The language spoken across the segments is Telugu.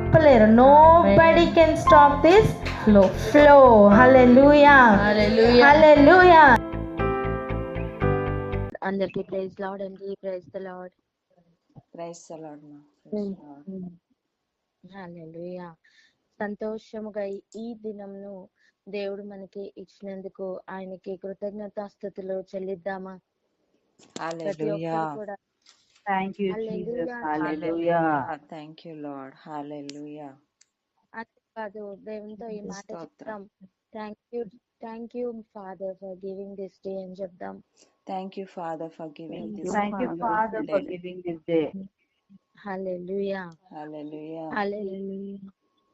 ఆపలేరు. Nobody can stop this flow. Hallelujah, hallelujah. అందరికీ ప్రైజ్ లార్డ్ అండి. Praise the lord. Praise the lord. Hallelujah. సంతోషముగా ఈ దినంను దేవుడు మనకి ఇచ్చినందుకు ఆయనకి కృతజ్ఞతాస్తుతులు చెల్లిద్దామా? ప్రతి ఒక్కరు కూడా thank you Jesus. Hallelujah. Thank you lord. Hallelujah. అది కాదు, దేవునితో ఈ మాట చెప్తాం. Thank you father for giving this day అని చెప్దాం. Thank you father for giving this day. Hallelujah, hallelujah, hallelujah.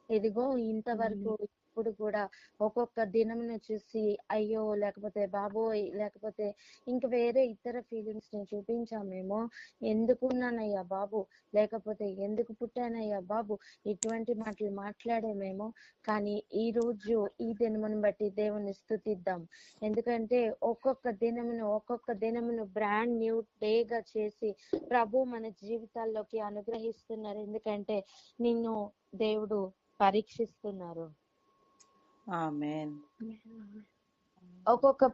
ఇదిగో ఇంతవరకు ఇప్పుడు కూడా ఒక్కొక్క దినంను చూసి అయ్యో లేకపోతే బాబోయ్ లేకపోతే ఇంక వేరే ఇతర ఫీలింగ్స్ ని చూపించామేమో, ఎందుకున్నానయ్యా బాబు, లేకపోతే ఎందుకు పుట్టానయ్యా బాబు, ఇటువంటి మాటలు మాట్లాడేమేమో. కానీ ఈ రోజు ఈ దినమును బట్టి దేవుని స్తుతిద్దాం. ఎందుకంటే ఒక్కొక్క దినమును బ్రాండ్ న్యూ డేగా చేసి ప్రభు మన జీవితాల్లోకి అనుగ్రహిస్తున్నారు. ఎందుకంటే నిన్ను దేవుడు పరీక్షిస్తున్నారు. ఆమేన్. ఒక్కొక్క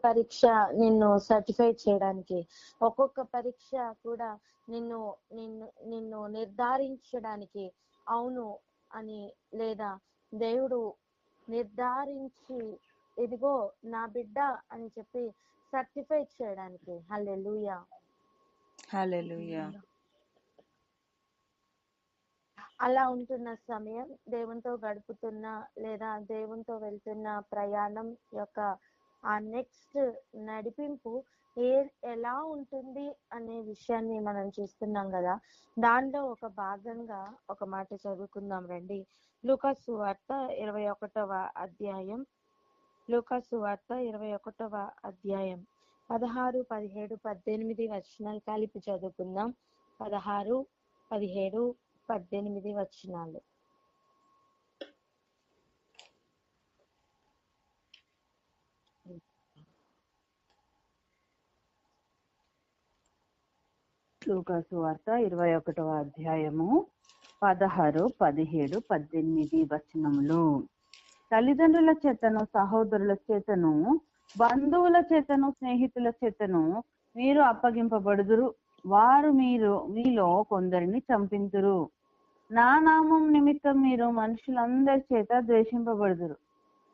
పరీక్ష నిన్ను సర్టిఫై చేయడానికి, ఒక్కొక్క పరీక్ష కూడా నిన్ను నిర్ధారించడానికి, అవును అని లేదా దేవుడు నిర్ధారించి ఇదిగో నా బిడ్డ అని చెప్పి సర్టిఫై చేయడానికి. హల్లెలూయా, హల్లెలూయా. అలా ఉంటున్న సమయం, దేవునితో గడుపుతున్న లేదా దేవునితో వెళ్తున్న ప్రయాణం యొక్క ఆ నెక్స్ట్ నడిపింపు ఎలా ఉంటుంది అనే విషయాన్ని మనం చూస్తున్నాం కదా. దానిలో ఒక భాగంగా ఒక మాట చదువుకుందాం రండి. లూకాసు సువార్త 21వ అధ్యాయం. లూకాసు సువార్త 21వ అధ్యాయం 16, 17, 18 వచనాలు కలిపి చదువుకుందాం. 16, 17, 18 వచనాలు. లూకాసు సువార్త 21వ అధ్యాయము 16, 17, 18 వచనములు. తల్లిదండ్రుల చేతను, సహోదరుల చేతను, బంధువుల చేతను, స్నేహితుల చేతను మీరు అప్పగింపబడుదురు. వారు మీలో కొందరిని చంపింతురు. నా నామం నిమిత్తం మీరు మనుషులందరి చేత ద్వేషింపబడుదురు.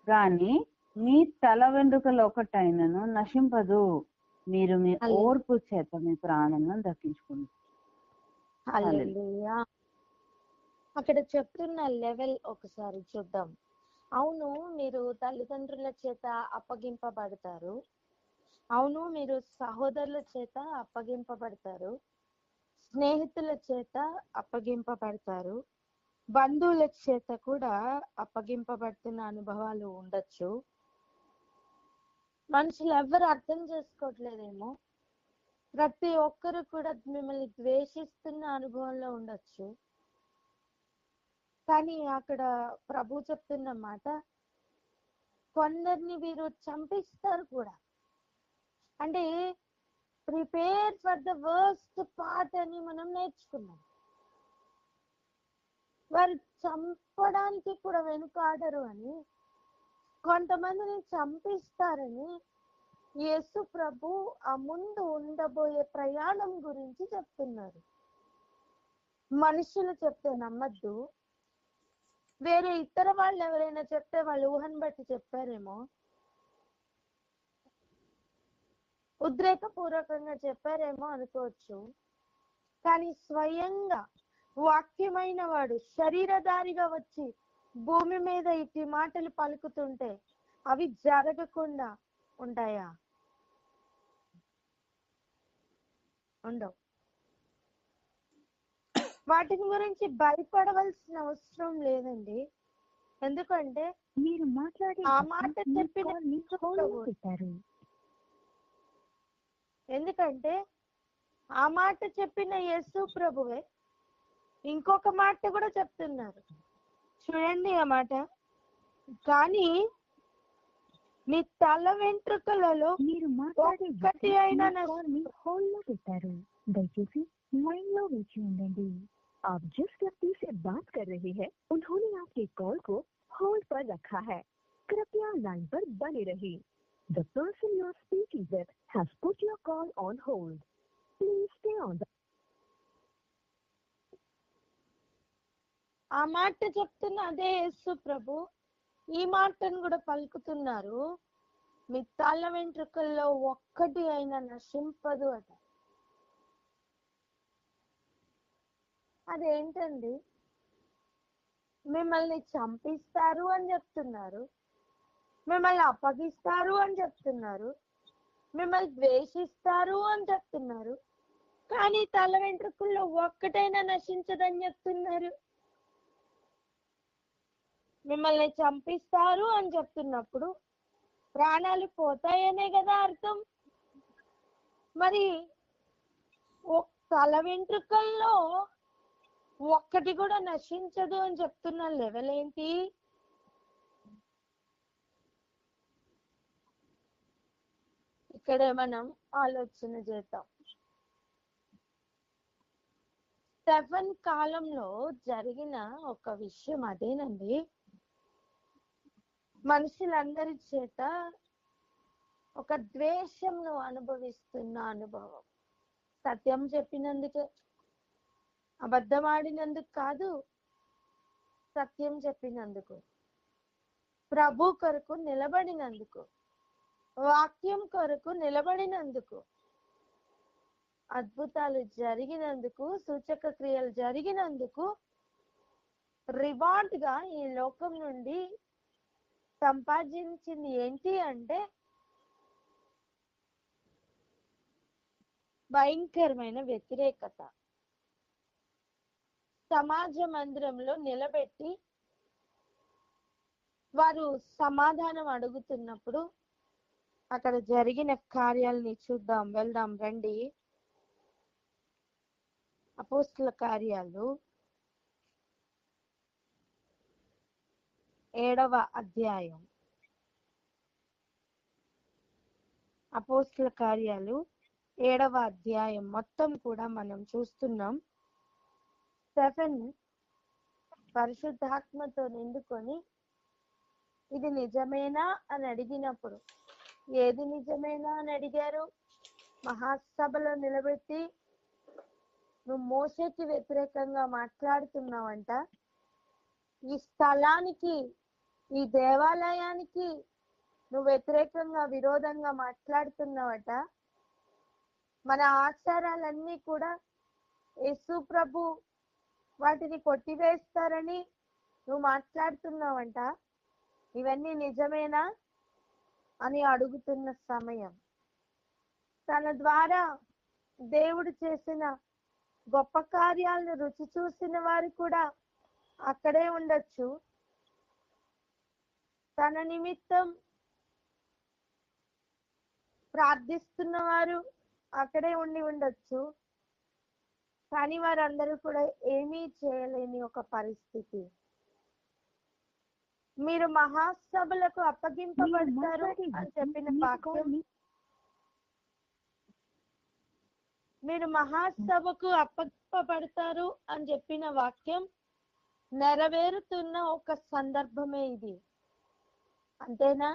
గాని మీ తల వెంట్రుకలు ఒకటైనను నశింపదు. మీరు మీ ఓర్పు చేత మీ ప్రాణాలను దక్కించుకుంటారు. హల్లెలూయా. అక్కడ చెప్తున్న లెవెల్ ఒకసారి చూద్దాం. అవును, మీరు తల్లిదండ్రుల చేత అప్పగింపబడతారు. అవును, మీరు సహోదరుల చేత అప్పగింపబడతారు, స్నేహితుల చేత అప్పగింపబడతారు, బంధువుల చేత కూడా అప్పగింపబడుతున్న అనుభవాలు ఉండొచ్చు. మనుషులు ఎవరు అర్థం చేసుకోవట్లేదేమో, ప్రతి ఒక్కరు కూడా మిమ్మల్ని ద్వేషిస్తున్న అనుభవంలో ఉండొచ్చు. కానీ అక్కడ ప్రభు చెప్తున్న మాట, కొందరిని వీరు చంపిస్తారు కూడా. అంటే prepare for the worst part అని మనం నేర్చుకున్నాం. వారు చంపడానికి కూడా వెనుకాడరు అని, కొంతమందిని చంపిస్తారని యేసు ప్రభు ఆ ముందు ఉండబోయే ప్రయాణం గురించి చెప్తున్నారు. మనుషులు చెప్తే నమ్మద్దు. వేరే ఇతర వాళ్ళు ఎవరైనా చెప్తే వాళ్ళు ఊహను బట్టి చెప్పారేమో, ఉద్రేకపూర్వకంగా చెప్పారేమో అనుకోవచ్చు. కానీ స్వయంగా వాక్యమైన వాడు శరీరధారిగా వచ్చి భూమి మీద ఇట్టి మాటలు పలుకుతుంటే అవి జరగకుండా ఉంటాయా? ఉండవు. వాటిని గురించి భయపడవలసిన అవసరం లేదండి. ఎందుకంటే మీరు మాట్లాడే ఆ మాట చెప్పిన ఎందుకంటే ఆ మాట చెప్పిన యేసు ప్రభువే ఇంకొక మాట కూడా చెప్తున్నారు. చూడండి ఆ మాట, కానీ మీ తల వెంట్రుకలలో మీరు మాట్లాడే ఒక్కటి అయినా హోల్లో పెట్టారు. దయచేసి లైన్ లో వేచి ఉండండి. आप जिस व्यक्ति से बात कर रहे हैं उन्होंने आपके कॉल को होल्ड पर रखा है। कृपया लाइन पर बने रहिए। The person you are speaking with has put your call on hold. Please stay on the ఆ మాట చెప్తున్న అదే యేసు ప్రభు ఈ మాటను కూడా పలుకుతున్నారు, మీ తల వెంట్రుకల్లో ఒక్కటి అయినా నశింపదు అట. అదేంటండి? మిమ్మల్ని చంపిస్తారు అని చెప్తున్నారు, మిమ్మల్ని అప్పగిస్తారు అని చెప్తున్నారు, మిమ్మల్ని ద్వేషిస్తారు అని చెప్తున్నారు, కానీ తల వెంట్రుకల్లో ఒక్కటైనా నశించదని చెప్తున్నారు. మిమ్మల్ని చంపిస్తారు అని చెప్తున్నప్పుడు ప్రాణాలు పోతాయనే కదా అర్థం. మరి తల వెంట్రుకల్లో ఒక్కటి కూడా నశించదు అని చెప్తున్న లెవెల్ ఏంటి? ఇక్కడే మనం ఆలోచన చేద్దాం. స్టెఫెన్ కాలంలో జరిగిన ఒక విషయం అదేనండి. మనుషులందరి చేత ఒక ద్వేషంను అనుభవిస్తున్న అనుభవం. సత్యం చెప్పినందుకు, అబద్ధం ఆడినందుకు కాదు, సత్యం చెప్పినందుకు, ప్రభు కొరకు నిలబడినందుకు, వాక్యం కొరకు నిలబడినందుకు, అద్భుతాలు జరిగినందుకు, సూచక క్రియలు జరిగినందుకు రివార్డ్ గా ఈ లోకం నుండి సంపాదించింది ఏంటి అంటే భయంకరమైన వ్యతిరేకత. సమాజ మందిరంలో నిలబెట్టి వారు సమాధానం అడుగుతున్నప్పుడు అక్కడ జరిగిన కార్యాలని చూద్దాం, వెళ్దాం రండి. అపోస్తుల కార్యాలు 7వ అధ్యాయం. అపోస్తుల కార్యాలు 7వ అధ్యాయం మొత్తం కూడా మనం చూస్తున్నాం. స్టెఫెన్ పరిశుద్ధాత్మతో నిండుకొని ఇది నిజమేనా అని అడిగినప్పుడు, ఏది నిజమేనా అని అడిగారు? మహాసభలో నిలబెట్టి నువ్వు మోసేకి వ్యతిరేకంగా మాట్లాడుతున్నావంట, ఈ స్థలానికి, ఈ దేవాలయానికి నువ్వు వ్యతిరేకంగా విరోధంగా మాట్లాడుతున్నావట, మన ఆచారాలన్నీ కూడా యేసు ప్రభు వాటిని కొట్టివేస్తారని నువ్వు మాట్లాడుతున్నావంట, ఇవన్నీ నిజమేనా అని అడుగుతున్న సమయం. తన ద్వారా దేవుడు చేసిన గొప్ప కార్యాలను రుచి చూసిన వారు కూడా అక్కడే ఉండొచ్చు, తన నిమిత్తం ప్రార్థిస్తున్న వారు అక్కడే ఉండి ఉండొచ్చు, కానీ వారందరూ కూడా ఏమీ చేయలేని ఒక పరిస్థితి. మీరు మహాసభలకు అప్పగింపబడతారు అని చెప్పిన వాక్యం, మీరు మహాసభకు అప్పగింపబడతారు అని చెప్పిన వాక్యం నెరవేరుతున్న ఒక సందర్భమే ఇది. అంతేనా?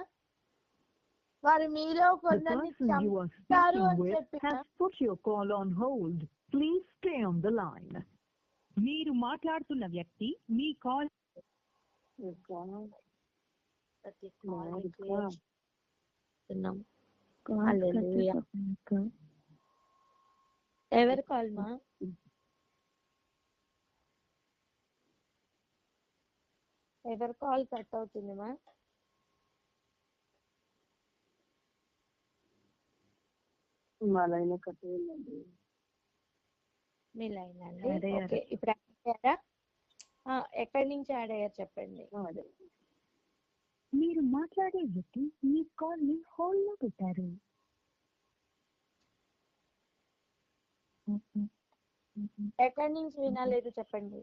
వారు మీలో కొందరిని చంపుతారు అని చెప్పిన మీరు మాట్లాడుతున్న వ్యక్తి మీ కాల్ ఎవరు కాల్ మా? ఎవరు కాల్ కట్ అవుతుంది మా? మా లైన్ కట్ అయిందండి. మీ లైన్ అండి. ఓకే, ఇప్పుడు యాడ్ అయ్యారా? ఎక్కడి నుంచి యాడ్ అయ్యారు చెప్పండి. మీరు మాట్లాడే వ్యక్తి మీ కాల్ ని హోల్డ్ లో పెట్టారు. ఎక్కడి నుంచి వినాలేదు చెప్పండి.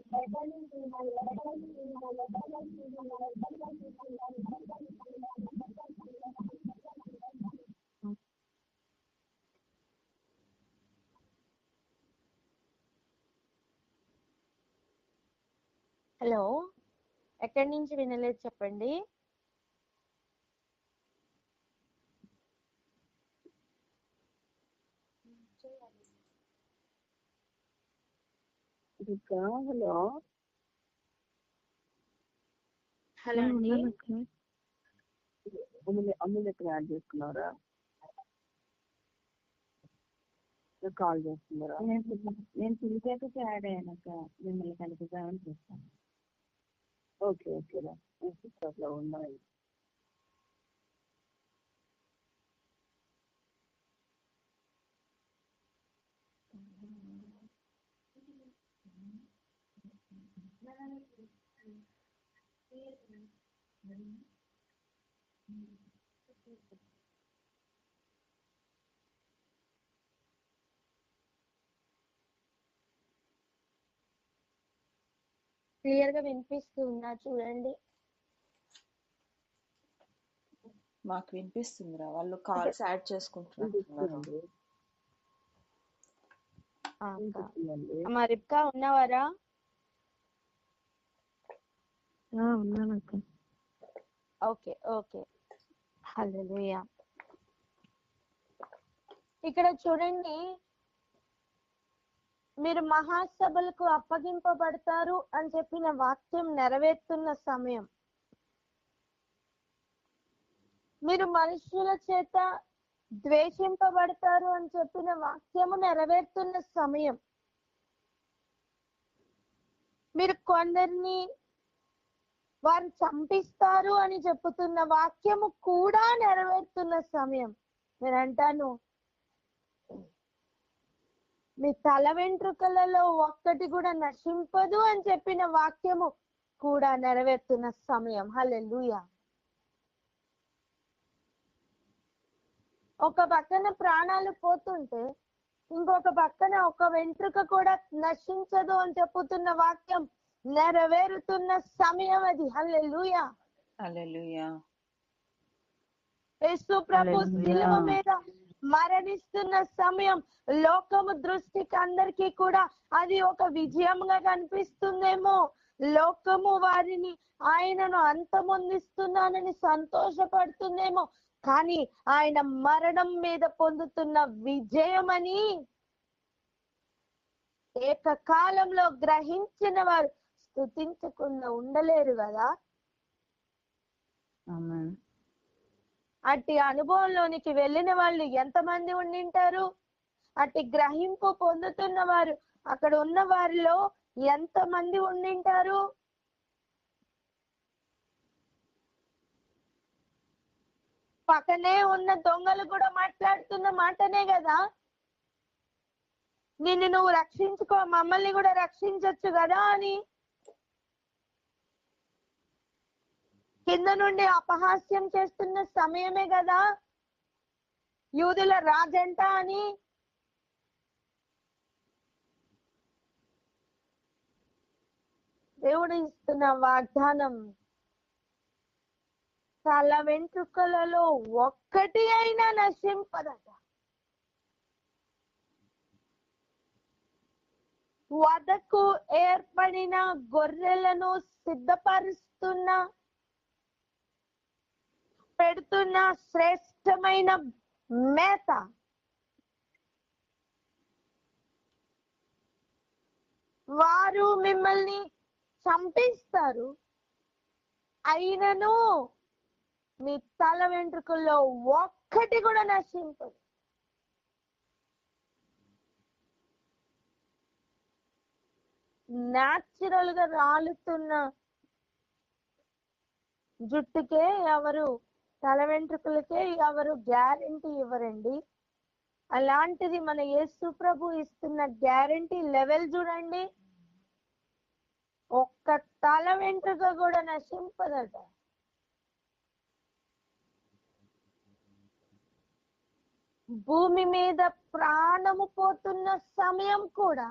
హలో, ఎక్కడి నుంచి వినలేదు చెప్పండి. ఇంకా హలో హలో అండి. అమ్ములు ఎక్కడ యాడ్ చేసుకున్నారా? కాల్ చేస్తున్నారా? నేను పిలిచాక యాడ్ అయ్యాక మిమ్మల్ని కలుపుదామని చూస్తాను. ఓకే ఓకేరా, అట్లా ఉన్నాయి. క్లియర్ గా వినిపిస్తుందా చూడండి. మాకు వినిపిస్తుందిరా, వాళ్ళు కాల్స్ యాడ్ చేసుకుంటున్నారు. మా రిబ్కా ఉన్నవారా? ఉన్నానక్క. ఓకే ఓకే, హల్లెలూయా. ఇక్కడ చూడండి, మీరు మహాసభలకు అప్పగింపబడతారు అని చెప్పిన వాక్యం నెరవేరుతున్న సమయం, మీరు మనుషుల చేత ద్వేషింపబడతారు అని చెప్పిన వాక్యము నెరవేరుతున్న సమయం, మీరు కొందరిని వారు చంపిస్తారు అని చెప్పుతున్న వాక్యము కూడా నెరవేరుతున్న సమయం. నేను అంటాను, మీ తల వెంట్రుకలలో ఒక్కటి కూడా నశింపదు అని చెప్పిన వాక్యము కూడా నెరవేరుతున్న సమయం. హల్లెలూయా. ఒక పక్కన ప్రాణాలు పోతుంటే ఇంకొక పక్కన ఒక వెంట్రుక కూడా నశించదు అని చెప్పుతున్న వాక్యం నెరవేరుతున్న సమయం అది. హల్లెలూయా. హల్లెలూయా. యేసు ప్రభు శిలువ మీద మరణిస్తున్న సమయం లోకము దృష్టికి అందరికీ కూడా అది ఒక విజయంగా కనిపిస్తుందేమో. లోకము వారిని ఆయనను అంతమొందిస్తున్నానని సంతోషపడుతుందేమో, కానీ ఆయన మరణం మీద పొందుతున్న విజయమని ఏకకాలంలో గ్రహించిన వారు స్తుతించకుండా ఉండలేరు కదా. అట్టి అనుభవంలోనికి వెళ్ళిన వాళ్ళు ఎంతమంది ఉండింటారు? అట్టి గ్రహింపు పొందుతున్న వారు అక్కడ ఉన్న వారిలో ఎంతమంది ఉండింటారు? పక్కనే ఉన్న దొంగలు కూడా మాట్లాడుతున్న మాటనే కదా, నిన్ను నువ్వు రక్షించుకో, మమ్మల్ని కూడా రక్షించొచ్చు కదా అని. కింద నుండి అపహాస్యం చేస్తున్న సమయమే కదా, యూదుల రాజంట అని. దేవుడు ఇస్తున్న వాగ్దానం, తల వెంట్రుకలలో ఒక్కటి అయినా నశింపదట. వధకు ఏర్పడిన గొర్రెలను సిద్ధపరుస్తున్న పెడుతున్న శ్రేష్టమైన మేత, వారు మిమ్మల్ని చంపిస్తారు, అయినను మీ తల వెంట్రుకల్లో ఒక్కటి కూడా నశింపదు. న్యాచురల్ గా రాలుతున్న జుట్టుకే ఎవరు, తల వెంట్రుకలకే ఎవరు గ్యారెంటీ ఇవ్వరండి. అలాంటిది మన యేసు ప్రభు ఇస్తున్న గ్యారెంటీ లెవెల్ చూడండి. ఒక్క తల వెంట్రుక కూడా నశింపదట. భూమి మీద ప్రాణము పోతున్న సమయం కూడా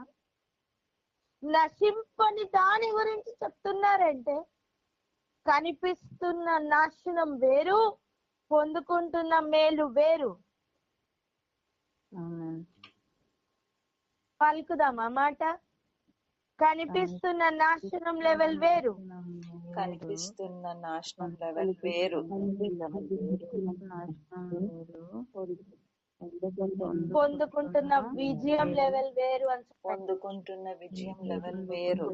నశింపని దాని గురించి చెప్తున్నారంటే, కనిపిస్తున్న నాశనం వేరు, పొందుకుంటున్న మేలు వేరు. పలుకుదామా మాట? కనిపిస్తున్న నాశనం లెవెల్ వేరు. కనిపిస్తున్న నాశనం లెవెల్ వేరు. పొందుకుంటున్న విజయం లెవెల్ వేరు అని చెప్పండి. పొందుకుంటున్న విజయం లెవెల్ వేరు.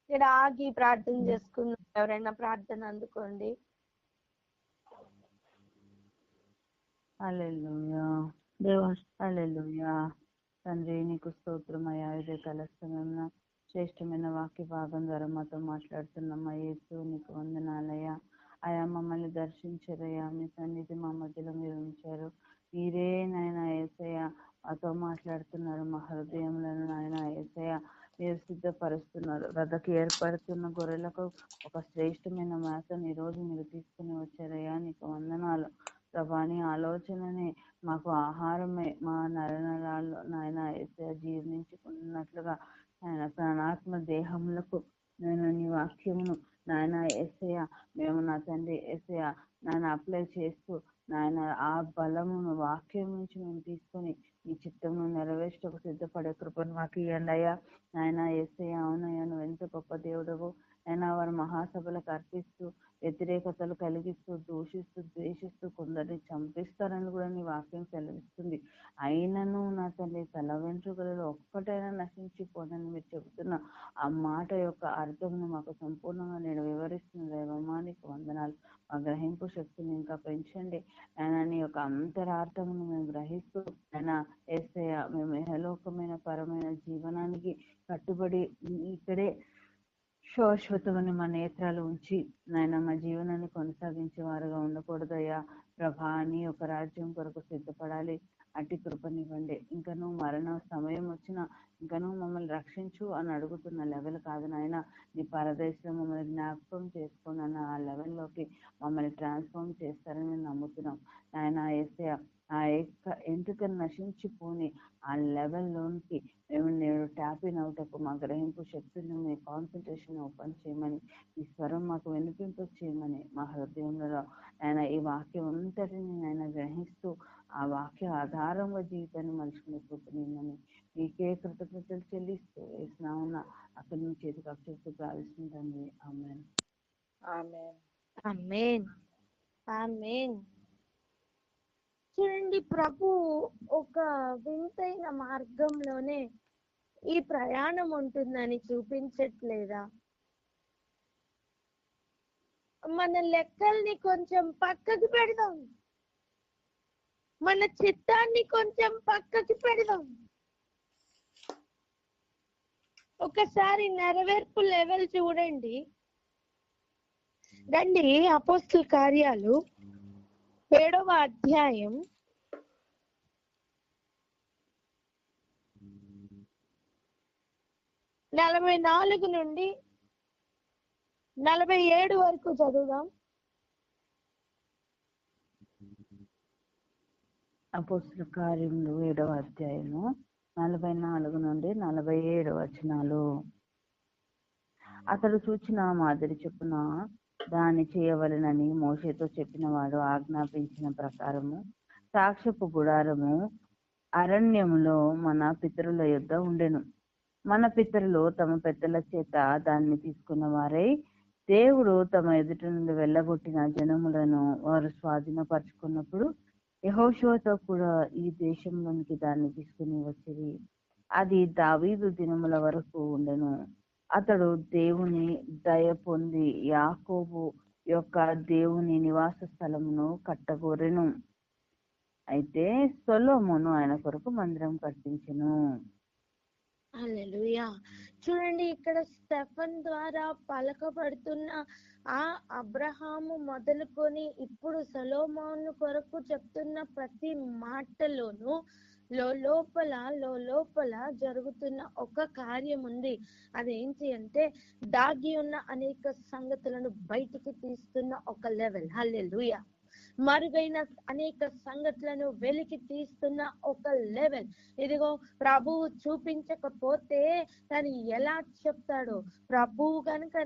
ఇక్కడ ఆగి ప్రార్థన చేసుకున్నాం. ఎవరైనా ప్రార్థన అందుకోండి. హల్లెలూయా దేవా, హల్లెలూయా. తండ్రి నీకు స్తోత్రమయ్యా. ఇదే కాల సమయంలో శ్రేష్టమైన వాక్య భాగం ద్వారా మాతో మాట్లాడుతున్నామా యేసు, నీకు వందనాలయ్యా. అయా మమ్మల్ని దర్శించారయ్యా, మీ సన్నిధి మా మధ్యలో మీరు ఉంచారు. మీరే నాయన యేసయ్య మాతో మాట్లాడుతున్నారు. మా హృదయంలో నాయన యేసయ్య మీరు సిద్ధపరుస్తున్నారు. రథకు ఏర్పడుతున్న గొర్రెలకు ఒక శ్రేష్టమైన మేతను ఈరోజు మీరు తీసుకుని వచ్చారయ్యా, నీకు వందనాలు ప్రభా. నీ ఆలోచనని మాకు ఆహారమే మా నరనరాల్లో నాయన యేసయ్య జీర్ణించుకున్నట్లుగా ఆయన ప్రాణాత్మ దేహములకు నేను నీ వాక్యమును నాయన యేసయ్య మేము నా తండ్రి యేసయ్య నాయన అప్లై చేస్తూ నాయన ఆ బలమును వాక్యం నుంచి మేము తీసుకొని ఈ చిత్తమును నెరవేర్చకు సిద్ధపడే కృపను మాకు ఇవ్వండి అయ్యా. నాయన యేసయ్య అవునయ్యా, నువ్వు ఎంత గొప్ప దేవుడవు అయినా వారు మహాసభలకు అర్పిస్తూ వ్యతిరేకతలు కలిగిస్తూ దూషిస్తూ ద్వేషిస్తూ కొందరిని చంపిస్తారని కూడా నీ వాక్యం సెలవిస్తుంది. అయినను నా తల్లి తల వెంట్రుకలలో ఒక్కటైనా నశించిపోదని మీరు చెబుతున్న ఆ మాట యొక్క అర్థమును మాకు సంపూర్ణంగా నేను వివరిస్తున్న దైవమా నీకు వందనాలు. మా గ్రహింపు శక్తిని ఇంకా పెంచండి ఆయన. నీ యొక్క అంతరార్థమును మేము గ్రహిస్తూ ఆయన యేసయ్య మేము ఇహలోకమైన పరమైన జీవనానికి కట్టుబడి ఇక్కడే శాశ్వతమని మా నేత్రాలు ఉంచి నాయన మా జీవనాన్ని కొనసాగించే వారుగా ఉండకూడదయ్యా ప్రభా. నీ యొక్క రాజ్యం కొరకు సిద్ధపడాలి. అట్టి కృపనివ్వండి. ఇంకా నువ్వు మరణ సమయం వచ్చినా ఇంకా నువ్వు మమ్మల్ని రక్షించు అని అడుగుతున్న లెవెల్ కాదు నాయన. నీ పరదేశంలో మమ్మల్ని జ్ఞాపకం చేసుకుని అన్న ఆ లెవెల్లోకి మమ్మల్ని ట్రాన్స్ఫార్మ్ చేస్తారని మేము నమ్ముతున్నాం నాయన యేసయ్య. ఆ యొక్క ఎంటుకను నశించిపోని ఆ లెవెల్లోనికి మేము నేను ట్యాపిన్ అవుటకు మా గ్రహింపు శక్తులను మీ కాన్సన్ట్రేషన్ ఓపెన్ చేయమని, ఈ స్వరం మాకు వినిపింప చేయమని మా హృదయంలో ఆయన ఈ వాక్యం అంతటిని ఆయన గ్రహిస్తూ ఆ వాక్య ఆధారంగా జీవితాన్ని మలుచుకునే కృపనిమ్మని మీకే కృతజ్ఞతలు చెల్లిస్తూ వేసినామన్న అక్కడి నుంచి చేతికి అక్షిస్తూ ప్రార్థిస్తుంటాను. ఆమేన్. ఆమేన్. ఆమేన్. ఆమేన్. చూడండి, ప్రభు ఒక వింతైన మార్గంలోనే ఈ ప్రయాణం ఉంటుందని చూపించట్లేదా? మన లెక్కల్ని కొంచెం పక్కకి పెడదాం, మన చిత్తాన్ని కొంచెం పక్కకి పెడదాం. ఒకసారి నెరవేర్పు లెవెల్ చూడండి. రండి, అపోస్తల కార్యాలు 7వ అధ్యాయం 44 నుండి 47 వరకు చదువుదాం. అపోస్తల కార్యములు 7వ అధ్యాయము 44 నుండి 47 వచనాలు. అతడు చూచిన మాదిరి చొప్పున దాన్ని చేయవలెనని మోషేతో చెప్పిన వాడు ఆజ్ఞాపించిన ప్రకారము సాక్ష్యపు గుడారము అరణ్యములో మన పితరుల యొద్ద ఉండెను. మన పితరులు తమ పెద్దల చేత దాన్ని తీసుకున్న వారై దేవుడు తమ ఎదుట నుండి వెళ్ళగొట్టిన జనములను వారు స్వాధీనపరుచుకున్నప్పుడు యెహోషువతో కూడా ఈ దేశంలోనికి దాన్ని తీసుకుని వచ్చిరి. అది దావీదు దినముల వరకు ఉండెను. అతడు దేవుని దయ పొంది యాకోబు యొక్క దేవుని నివాస స్థలమును కట్టగోరెను. అయితే సొలొమోను ఆయన కొరకు మందిరం కట్టించెను. హల్లెలూయా. చూడండి, ఇక్కడ స్టెఫన్ ద్వారా పలకబడుతున్న ఆ అబ్రహాము మొదలుకొని ఇప్పుడు సొలొమోను కొరకు చెప్తున్న ప్రతి మాటలోనూ లోపల జరుగుతున్న ఒక కార్యం ఉంది. అదేంటి అంటే దాగి ఉన్న అనేక సంగతులను బయటికి తీస్తున్న ఒక లెవెల్. హల్లెలూయా. మరుగైన అనేక సంగతులను వెలికి తీస్తున్న ఒక లెవెల్. ఇదిగో ప్రభువు చూపించకపోతే తను ఎలా చెప్తాడో, ప్రభువు కనుక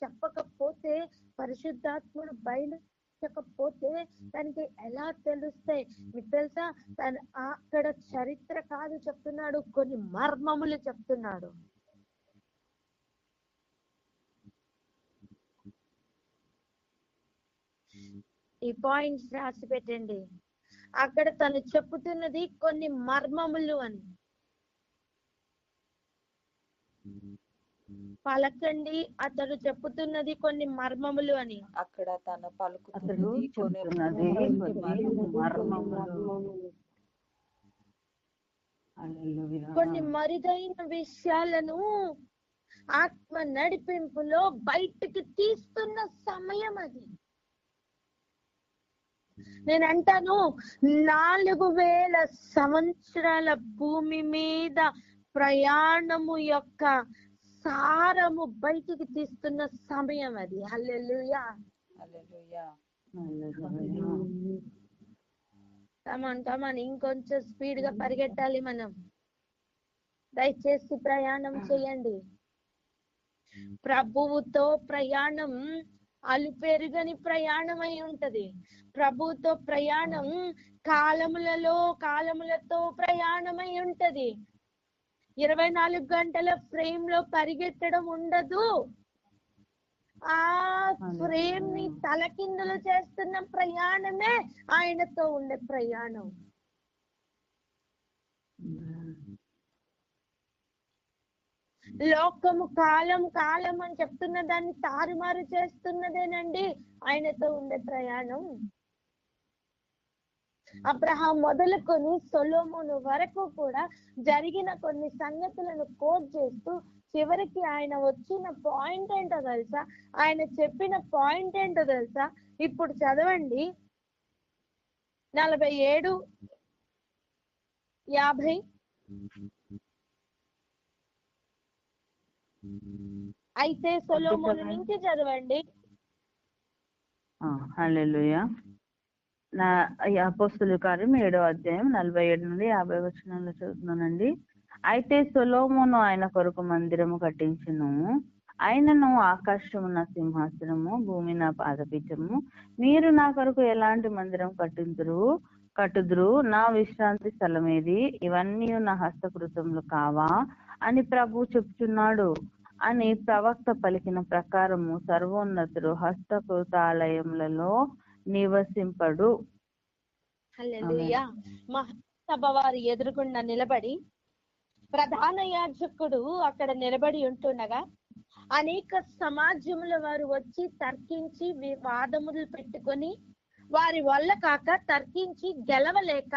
చెప్పకపోతే పరిశుద్ధాత్ముడు బయలు మార్చకపోతే తనకి ఎలా తెలుస్తాయి? మీకు తెలుసా, తన అక్కడ చరిత్ర కాదు చెప్తున్నాడు, కొన్ని మర్మములు చెప్తున్నాడు. ఈ పాయింట్స్ రాసి పెట్టండి. అక్కడ తను చెప్పుతున్నది కొన్ని మర్మములు అని. పలకండి, అతడు చెప్పుతున్నది కొన్ని మర్మములు అని. అక్కడ తను అతడు పలుకుతున్నది చెప్తున్నది కొన్ని మర్మములు. హల్లెలూయా. కొన్ని మరుగైన విషయాలను ఆత్మ నడిపింపులో బయటికి తీస్తున్న సమయం అది. నేను అంటాను, 4000 సంవత్సరాల భూమి మీద ప్రయాణము యొక్క సారము బయటికి తీస్తున్న సమయం అది. హల్లెలూయా. హల్లెలూయా. కమాన్ ఇంకొంచెం స్పీడ్ గా పరిగెట్టాలి మనం. దయచేసి ప్రయాణం చేయండి. ప్రభువుతో ప్రయాణం అలుపెరుగని ప్రయాణం అయి ఉంటది. ప్రభువుతో ప్రయాణం కాలములతో ప్రయాణమై ఉంటది. 24 గంటల ఫ్రేమ్ లో పరిగెత్తడం ఉండదు. ఆ ఫ్రేమ్ ని తలకిందులు చేస్తున్న ప్రయాణమే ఆయనతో ఉండే ప్రయాణం. లోకము కాలం అని చెప్తున్న దాన్ని తారుమారు చేస్తున్నదేనండి ఆయనతో ఉండే ప్రయాణం. అబ్రహాం మొదలుకొని సొలొమోను వరకు కూడా జరిగిన కొన్ని సంగతులను కోట్ చేస్తూ చివరికి ఆయన వచ్చిన పాయింట్ ఏంటో తెలుసా? ఆయన చెప్పిన పాయింట్ ఏంటో తెలుసా? ఇప్పుడు చదవండి 47:50. అయితే సొలొమోను నుంచి చదవండి. హల్లెలూయా. అపోస్తలుల కార్యం 7వ అధ్యాయం 47 నుండి 50 వచనాల్లో చదువుతున్నానండి. అయితే సొలొమోను ఆయన కొరకు మందిరము కట్టించును. ఆయనను ఆకాశము నా సింహాసనము, భూమి నా పాదపీఠము. మీరు నా కొరకు ఎలాంటి మందిరం కట్టుదురు? నా విశ్రాంతి స్థలం ఏది? ఇవన్నీ నా హస్తకృతములు కావా అని ప్రభు చెప్తున్నాడు అని ప్రవక్త పలికిన ప్రకారము సర్వోన్నతుడు హస్తకృతాలయములలో నివసింపడు. హల్లెలూయా. మహాసభ వారి ఎదురుగుండా నిలబడి ప్రధాన యాజకుడు అక్కడ నిలబడి ఉంటుండగా అనేక సమాజముల వారు వచ్చి తర్కించి వాదములు పెట్టుకొని వారి వల్ల కాక తర్కించి గెలవలేక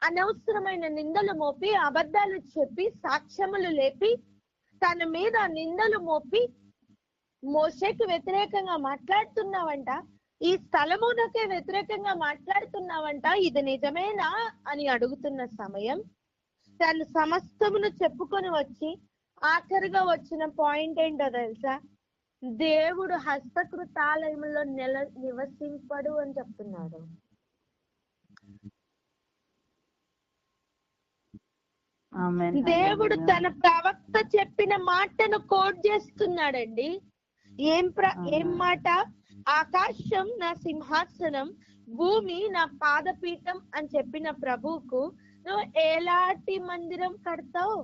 అనవసరమైన నిందలు మోపి అబద్ధాలు చెప్పి సాక్ష్యములు లేపి తన మీద నిందలు మోపి మోషేకు వ్యతిరేకంగా మాట్లాడుతున్నావంట, ఈ స్థలమునకే వ్యతిరేకంగా మాట్లాడుతున్నావంట, ఇది నిజమేనా అని అడుగుతున్న సమయం తను సమస్తమును చెప్పుకొని వచ్చి ఆఖరిగా వచ్చిన పాయింట్ ఏంటో తెలుసా? దేవుడు హస్తకృతాలయంలో నివసింపడు అని చెప్తున్నాడు. దేవుడు తన ప్రవక్త చెప్పిన మాటను కోట్ చేస్తున్నాడండి. ఏం మాట? ఆకాశం నా సింహాసనం, భూమి నా పాదపీఠం అని చెప్పిన ప్రభువుకు నువ్వు ఎలాంటి మందిరం కడతావు?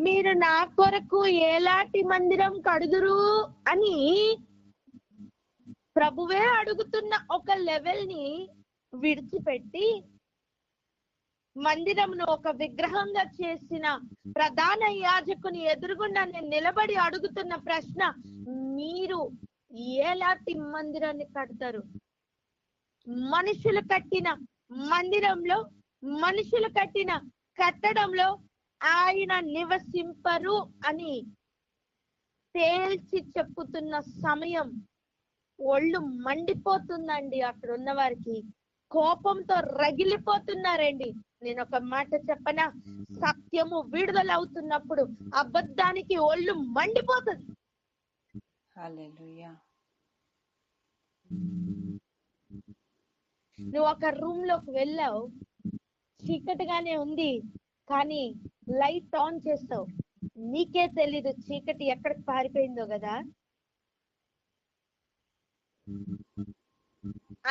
మీరు నా కొరకు ఎలాంటి మందిరం కడుదురు అని ప్రభువే అడుగుతున్న ఒక లెవెల్ ని విడిచిపెట్టి మందిరంను ఒక విగ్రహంగా చేసిన ప్రధాన యాజకుని ఎదురుగుండా నేను నిలబడి అడుగుతున్న ప్రశ్న, మీరు ఎలాంటి మందిరాన్ని కడతారు? మనుషులు కట్టిన మందిరంలో, మనుషులు కట్టిన కట్టడంలో ఆయన నివసింపరు అని తేల్చి చెప్పుతున్న సమయం ఒళ్ళు మండిపోతుందండి. అక్కడ ఉన్న వారికి కోపంతో రగిలిపోతున్నారండి. నేను ఒక మాట చెప్పనా, సత్యము విడుదల అవుతున్నప్పుడు అబద్ధానికి ఒళ్ళు మండిపోతుంది. హల్లెలూయా. నువ్వు ఒక రూమ్ లోకి వెళ్ళావు, చీకటిగానే ఉంది, కానీ లైట్ ఆన్ చేస్తావు, నీకే తెలీదు చీకటి ఎక్కడికి పారిపోయిందో కదా.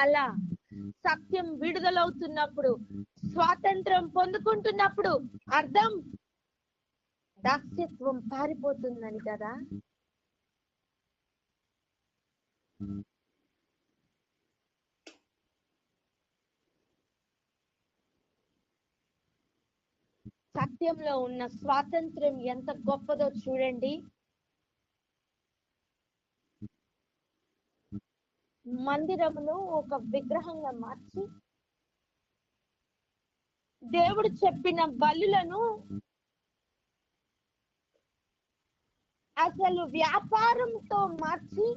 అలా సత్యం విడుదలవుతున్నప్పుడు, స్వాతంత్రం పొందుకుంటున్నప్పుడు అర్థం దాస్యత్వం పారిపోతుందని కదా. సత్యంలో ఉన్న స్వాతంత్ర్యం ఎంత గొప్పదో చూడండి. మందిరమును ఒక విగ్రహంగా మార్చి దేవుడు చెప్పిన బలులను అసలు వ్యాపారంతో మార్చి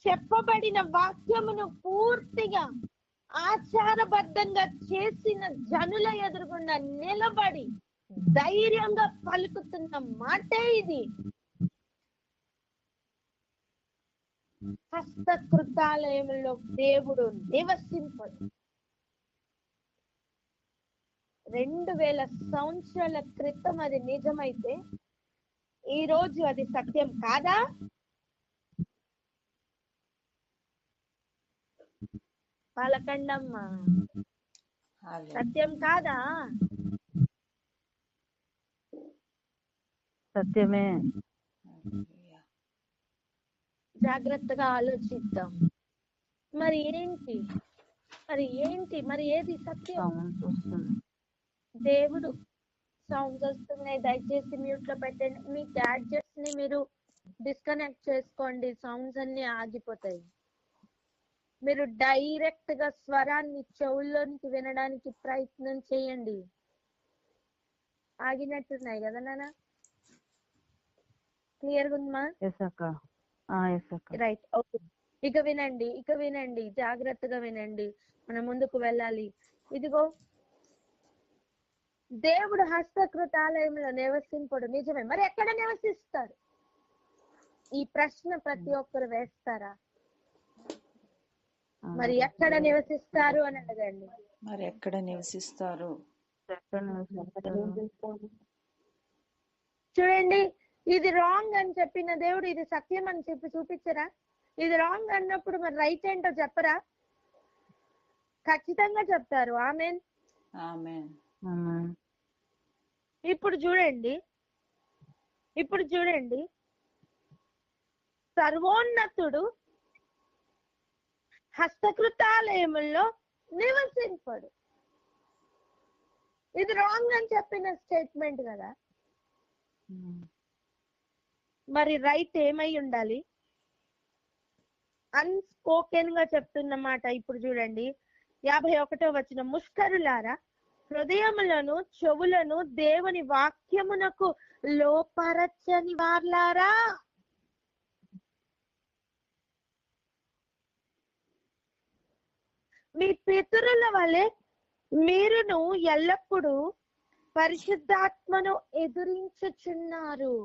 చెప్పబడిన వాక్యమును పూర్తిగా ఆచారబద్ధంగా చేసిన జనుల ఎదురుగుండా నిలబడి ధైర్యంగా పలుకుతున్న మాటే ఇది. హస్తకృతాలయంలో దేవుడు నివసింపడు. 2000 సంవత్సరాల క్రితం అది నిజమైతే ఈ రోజు అది సత్యం కాదా? పలకండమ్మ, సత్యం కాదా? సత్యమే. జాగ్రత్తగా ఆలోచిద్దాం. మరి ఏంటి మరి ఏది సత్యం? దేవుడు సౌండ్స్ వస్తున్నాయి, దయచేసి మ్యూట్ లో పెట్టండి. మీ గ్యాడ్జెట్స్ ని మీరు డిస్కనెక్ట్ చేసుకోండి, సౌండ్స్ అన్ని ఆగిపోతాయి. మీరు డైరెక్ట్ గా స్వరాన్ని చెవుల్లోనికి వినడానికి ప్రయత్నం చేయండి. ఆగినట్టున్నాయి కదా నాన్న? క్లియర్ గా ఉందమ్మా? Right, okay. ఇక వినండి, జాగ్రత్తగా వినండి, మనం ముందుకు వెళ్ళాలి. ఇదిగో దేవుడు హస్తకృతాలయంలో నివసింపుడు నిజమే. మరి ఎక్కడ నివసిస్తారు? ఈ ప్రశ్న ప్రతి ఒక్కరు వేస్తారా? మరి ఎక్కడ నివసిస్తారు అని అడగండి. మరి ఎక్కడ నివసిస్తారు? చూడండి, ఇది రాంగ్ అని చెప్పిన దేవుడు ఇది సత్యం అని చెప్పి చూపించరా? ఇది రాంగ్ అన్నప్పుడు మరి రైట్ ఏంటో చెప్పరా? ఖచ్చితంగా చెప్తారు. ఆమేన్. ఆమేన్. ఇప్పుడు చూడండి, సర్వోన్నతుడు హస్తకృతాలయముల్లో నివసింపడు. ఇది రాంగ్ అని చెప్పిన స్టేట్మెంట్ కదా. మరి రైట్ ఏమై ఉండాలి? అన్స్పోకెన్ గా చెప్తున్న మాట. ఇప్పుడు చూడండి 51వ వచనం, ముష్కరులారా, హృదయములను చెవులను దేవుని వాక్యమునకు లోపరచని వార్లారా. మీ పితరుల వలె మీరును ఎల్లప్పుడూ పరిశుద్ధాత్మను ఎదురించుచున్నారు.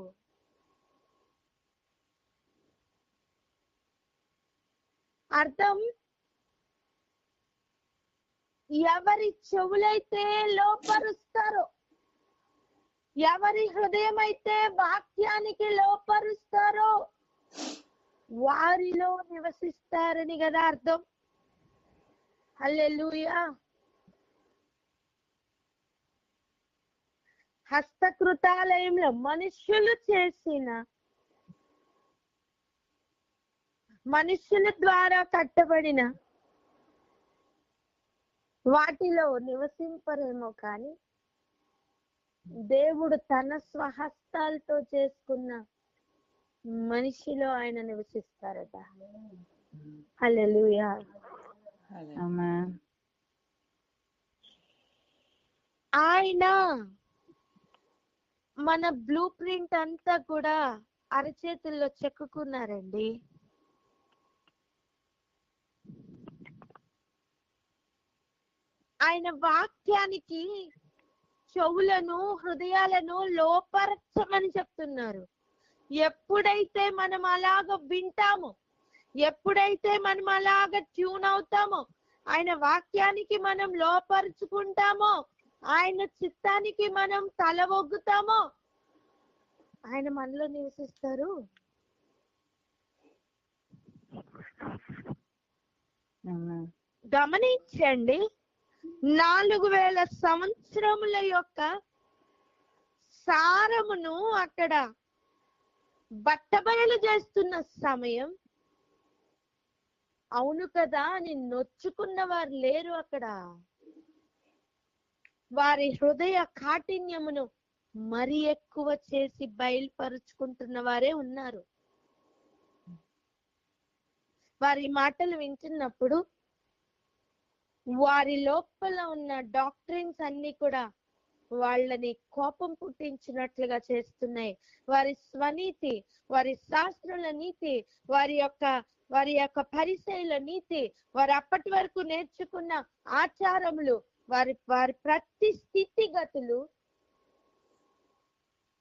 అర్థం, ఎవరి చెవులైతే లోపరుస్తారో, ఎవరి హృదయం అయితే వాక్యానికి లోపరుస్తారో వారిలో నివసిస్తారని కదా అర్థం. హల్లెలూయా. హస్తకృతాలయంలో మనుష్యులు చేసిన, మనుష్యుల ద్వారా కట్టబడిన వాటిలో నివసింపరేమో కానీ దేవుడు తన స్వహస్తాలతో చేసుకున్న మనిషిలో ఆయన నివసిస్తారట. హల్లెలూయా. ఆయన మన బ్లూ ప్రింట్ అంతా కూడా అరచేతుల్లో చెక్కుకున్నారండి. ఆయన వాక్యానికి చెవులను హృదయాలను లోపరచమని చెప్తున్నారు. ఎప్పుడైతే మనం అలాగ వింటామో, ఎప్పుడైతే మనం అలాగ ట్యూన్ అవుతామో, ఆయన వాక్యానికి మనం లోపరుచుకుంటామో, ఆయన చిత్తానికి మనం తల ఒగ్గుతామో, ఆయన మనలో నివసిస్తారు. ఆమేన్. గమనించండి, 4000 సంవత్సరముల యొక్క సారమును అక్కడ బట్టబయలు చేస్తున్న సమయం. అవును కదా అని నొచ్చుకున్న వారు లేరు అక్కడ. వారి హృదయ కాఠిన్యమును మరి ఎక్కువ చేసి బయలుపరుచుకుంటున్న వారే ఉన్నారు. వారి మాటలు వింటున్నప్పుడు వారి లోపల ఉన్న డాక్ట్రిన్స్ అన్ని కూడా వాళ్ళని కోపం పుట్టించినట్లుగా చేస్తున్నాయి. వారి స్వనీతి, వారి శాస్త్రుల నీతి, వారి యొక్క పరిచయుల నీతి, వారు అప్పటి వరకు నేర్చుకున్న ఆచారములు, వారి ప్రతి స్థితిగతులు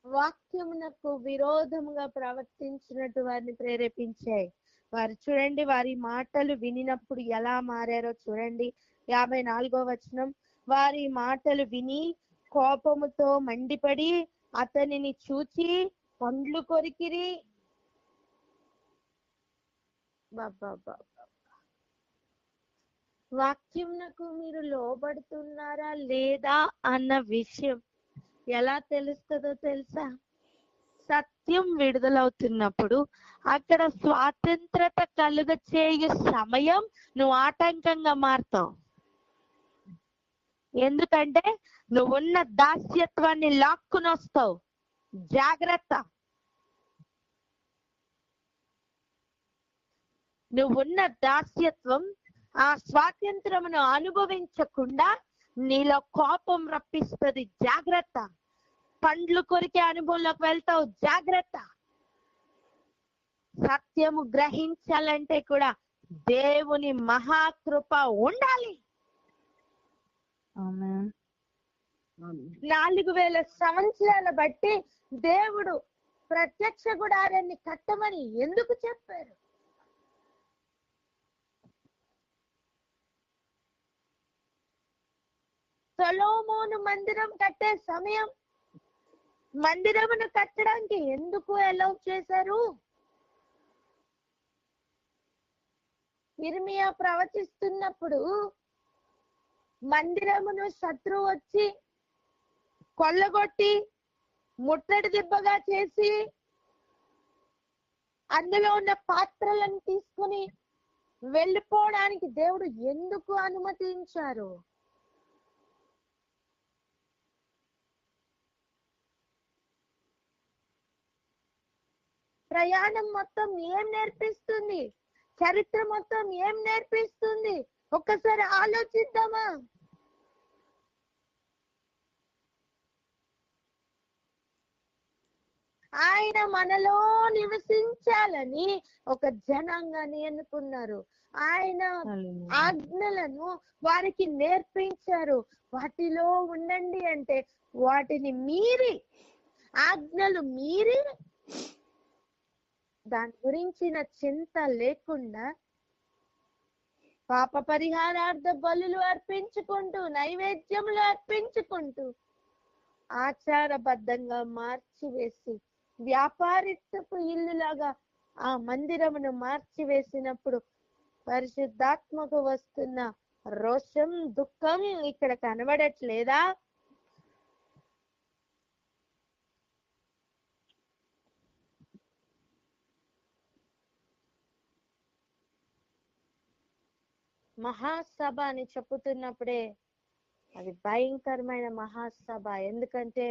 వాక్యమునకు విరోధముగా ప్రవర్తించినట్టు వారిని ప్రేరేపించాయి. వారు చూడండి, వారి మాటలు వినినప్పుడు ఎలా మారారో చూడండి. 54వ వచనం, వారి మాటలు విని కోపముతో మండిపడి అతనిని చూచి పండ్లు కొరికిరి. వాక్యమునకు మీరు లోబడుతున్నారా లేదా అన్న విషయం ఎలా తెలుస్తుందో తెలుసా? సత్యం విడుదలవుతున్నప్పుడు అక్కడ స్వాతంత్రత కలుగ చేయు సమయం నువ్వు ఆటంకంగా మారుతావు. ఎందుకంటే నువ్వున్న దాస్యత్వాన్ని లాక్కుని వస్తావు. జాగ్రత్త. నువ్వున్న దాస్యత్వం ఆ స్వాతంత్రమును అనుభవించకుండా నీలో కోపం రప్పిస్తుంది. జాగ్రత్త. పండ్లు కొరికే అనుభవంలోకి వెళ్తావు. జాగ్రత్త. సత్యము గ్రహించాలంటే కూడా దేవుని మహాకృప ఉండాలి. 4000 సంవత్సరాల బట్టి దేవుడు ప్రత్యక్ష గుడారాన్ని కట్టమని ఎందుకు చెప్పారు? సొలొమోను మందిరం కట్టే సమయం మందిరమును కట్టడానికి ఎందుకు అలౌ చేశారు? ఇర్మియా ప్రవచిస్తున్నప్పుడు మందిరమును శత్రువు వచ్చి కొల్లగొట్టి ముట్టడి దిబ్బగా చేసి అందులో ఉన్న పాత్రలను తీసుకుని వెళ్ళిపోవడానికి దేవుడు ఎందుకు అనుమతించారు? ప్రయాణం మొత్తం ఏం నేర్పిస్తుంది? చరిత్ర మొత్తం ఏం నేర్పిస్తుంది? ఒక్కసారి ఆలోచిద్దామా? ఆయన మనలో నివసించాలని ఒక జనాంగాన్ని ఎన్నుకున్నారు. ఆయన ఆజ్ఞలను వారికి నేర్పించారు. వాటిలో ఉండండి అంటే వాటిని మీరి, ఆజ్ఞలు మీరి, దాని గురించిన చింత లేకుండా పాప పరిహారార్థ బలులు అర్పించుకుంటూ, నైవేద్యములు అర్పించుకుంటూ ఆచారబద్ధంగా మార్చివేసి వ్యాపారిత్వపు ఇల్లులాగా ఆ మందిరమును మార్చివేసినప్పుడు పరిశుద్ధాత్మకు వస్తున్న రోషం, దుఃఖం ఇక్కడ కనబడట్లేదా? మహాసభ అని చెప్పుతున్నప్పుడే అది భయంకరమైన మహాసభ. ఎందుకంటే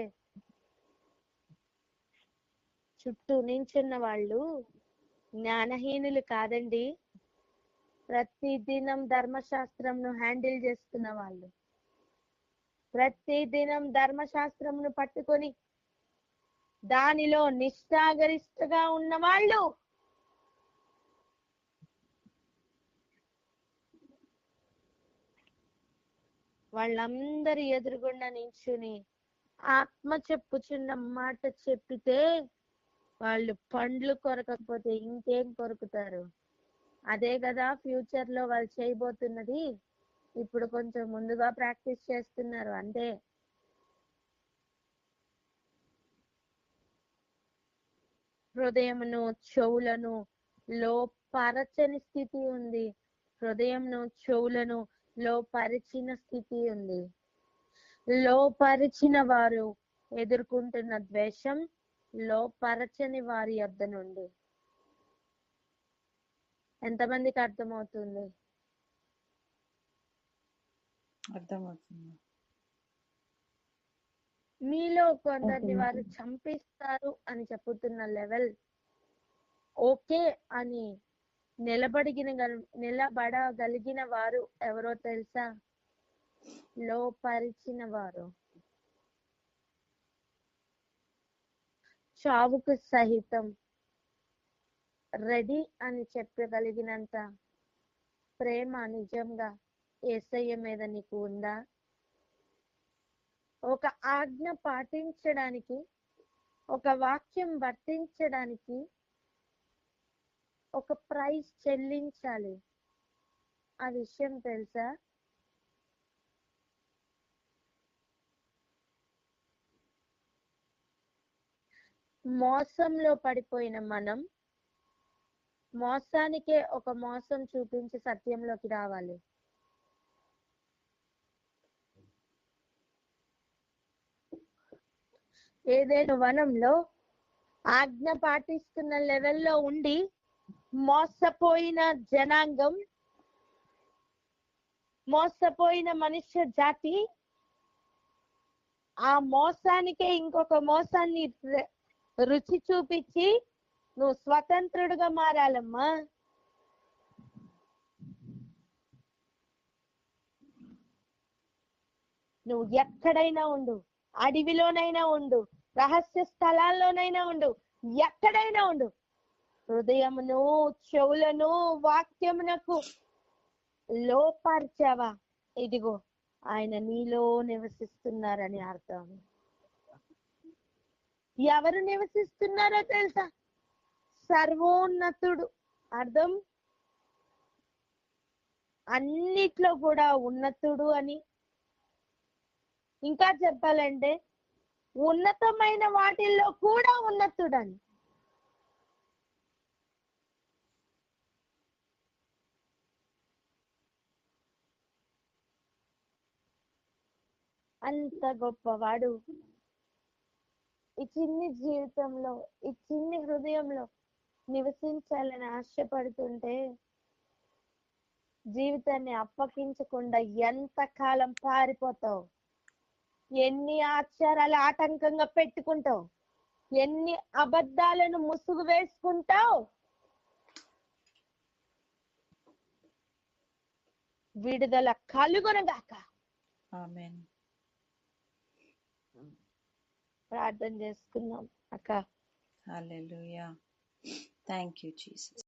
చుట్టూ నించున్న వాళ్ళు జ్ఞానహీనులు కాదండి. ప్రతి దినం ధర్మశాస్త్రంను హ్యాండిల్ చేస్తున్న వాళ్ళు, ప్రతి దినం ధర్మశాస్త్రంను పట్టుకొని దానిలో నిష్ఠాగరిష్టగా ఉన్న వాళ్ళు. వాళ్ళందరి ఎదురుగుండా నించుని ఆత్మ చెప్పుచున్న మాట చెప్పితే వాళ్ళు పండ్లు కొరకపోతే ఇంకేం కొరుకుతారు? అదే కదా ఫ్యూచర్ లో వాళ్ళు చేయబోతున్నది. ఇప్పుడు కొంచెం ముందుగా ప్రాక్టీస్ చేస్తున్నారు అంతే. హృదయమును చెవులను లోపరచని స్థితి ఉంది. హృదయంను చెవులను లోపరిచిన స్థితి ఉంది. లోపరిచిన వారు ఎదుర్కొంటున్న ద్వేషం లోపరచని వారి యొద్ద నుండి. ఎంతమందికి అర్థమవుతుంది? అర్థమవుతుంది. మీలో కొందరిని వారు చంపిస్తారు అని చెప్పుతున్న లెవెల్ ఓకే అని నిలబడగలిగిన వారు ఎవరో తెలుసా? లోపరిచిన వారు. చావుకు సహితం రెడీ అని చెప్పగలిగినంత ప్రేమ నిజంగా యేసయ్య మీద నీకు ఉందా? ఒక ఆజ్ఞ పాటించడానికి, ఒక వాక్యం వర్తించడానికి ఒక ప్రైస్ చెల్లించాలి. ఆ విషయం తెలుసా? మోసంలో పడిపోయిన మనం మోసానికే ఒక మోసం చూపించి సత్యంలోకి రావాలి. ఏదైనా వనంలో ఆజ్ఞ పాటిస్తున్న లెవెల్లో ఉండి మోసపోయిన జనాంగం, మోసపోయిన మనుష్య జాతి ఆ మోసానికే ఇంకొక మోసాన్ని రుచి చూపించి నువ్వు స్వతంత్రుడుగా మారాలమ్మా. నువ్వు ఎక్కడైనా ఉండు, అడవిలోనైనా ఉండు, రహస్య స్థలాల్లోనైనా ఉండు, ఎక్కడైనా ఉండు, హృదయమును చెవులను వాక్యమునకు లోపరిచావా, ఇదిగో ఆయన నీలో నివసిస్తున్నారని అర్థం. ఎవరు నివసిస్తున్నారో తెలుసా? సర్వోన్నతుడు. అర్థం అన్నిట్లో కూడా ఉన్నతుడు అని. ఇంకా చెప్పాలంటే ఉన్నతమైన వాటిల్లో కూడా ఉన్నతుడని. అంత గొప్పవాడు ఈ చిన్ని జీవితంలో, ఈ చిన్ని హృదయంలో నివసించాలని ఆశపడుతుంటే జీవితాన్ని అప్పగించకుండా ఎంత కాలం పారిపోతావు? ఎన్ని ఆచారాలు ఆటంకంగా పెట్టుకుంటావు? ఎన్ని అబద్ధాలను ముసుగు వేసుకుంటావు? విడుదల కలుగునుగాక. ఆమేన్. ప్రార్థన చేసుకున్నాం అక్క. హల్లెలూయా. Thank you Jesus.